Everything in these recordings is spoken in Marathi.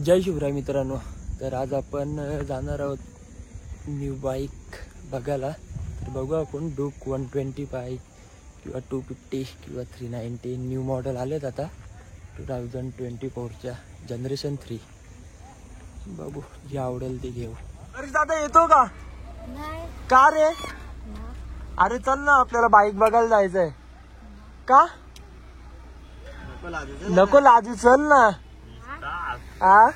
जय शिवराय मित्रांनो. तर आज आपण जाणार आहोत न्यू बाईक बघायला. तर बघू आपण डूक 125 किंवा 250 किंवा 390 न्यू मॉडेल आलेत आता 2024च्या जनरेशन 3. बघू जे आवडेल ते घेऊ. अरे दादा येतो का? नाही. का रे? अरे चल ना आपल्याला बाईक बघायला जायचंय. का नको लाजू, चल ना. आ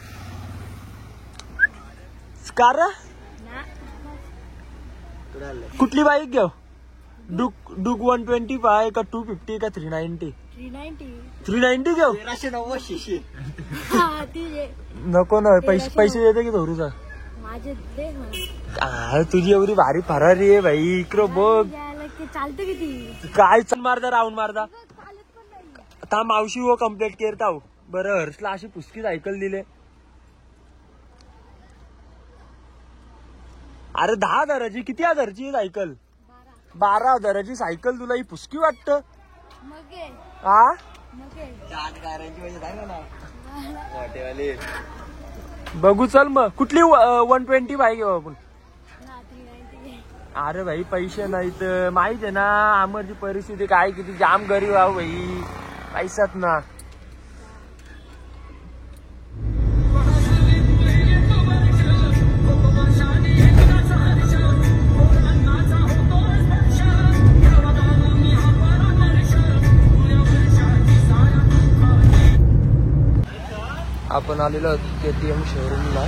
कार कुठली बाईक घेऊ? डूक 125 का 250 का 390? 390 घेऊ. 1390 नको ना, पैसे देते की धरूचा? माझे दे ना. काय तुझी एवढी भारी फरारी आहे भाई. इकडं बघ चालतं किती. काय चल मारदा राऊंड मारदा. आता मावशी व कम्प्लीट करता हो. बरं हर्षला अशी पुसकी सायकल दिले. अरे 10,000ची, किती हजारची सायकल? 12,000ची सायकल तुला ही पुसकी वाटत? हा बघू चल मग कुठली 125 घेऊ आपण. अरे भाई पैसे नाही तर माहित आहे ना आमची परिस्थिती काय, किती जाम गरीब आहो भाई. पैसात ना. आपण आलेलो KTM शोरूमला.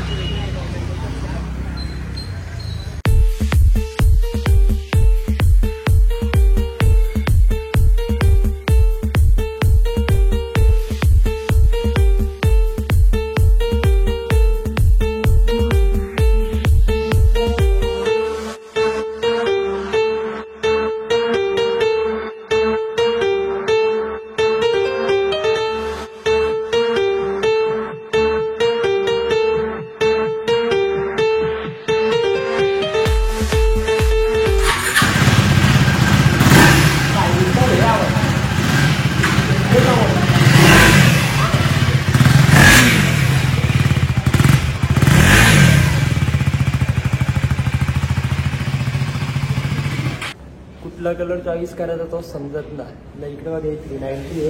कुठला कलर चॉईस करायचा तो समजत नाही. इकडे बघा 390 आहे.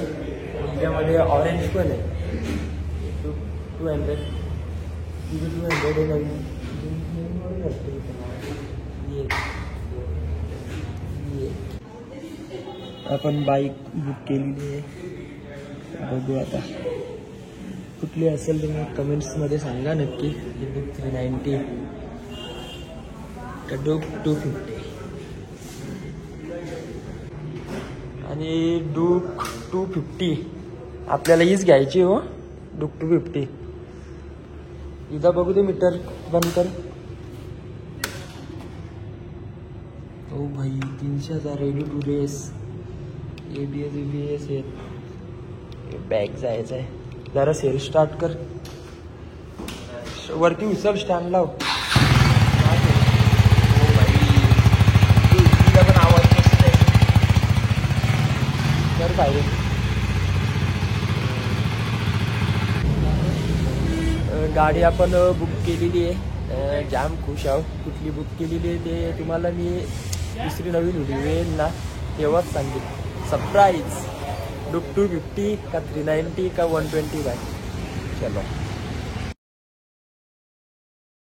त्याच्यामध्ये ऑरेंज पण आहे. 200 आहे नवीन. आपण बाईक बुक केलेली आहे. बघू आता कुठली असेल तुम्ही कमेंट्समध्ये सांगा नक्की. डूक 390 का डूक 250 आणि डूक 250 आपल्याला हीच घ्यायची हो. डूक 250 इथं बघू दे मीटर बंद कर. ओ भाई 300,000 रेडी टू रेस. ABS आहे. बॅग जायचं आहे. जरा सेल स्टार्ट कर. वरती उचल स्टँड लाव. पण आवाज पाहिजे. गाडी आपण बुक केलेली आहे. जाम खुश आहो. कुठली बुक केलेली आहे ते तुम्हाला मी दुसरी नवीन व्हिडिओ येईल ना तेव्हाच सांगेल. सरप्राईज. डूक 250 का 390 का 125. चलो.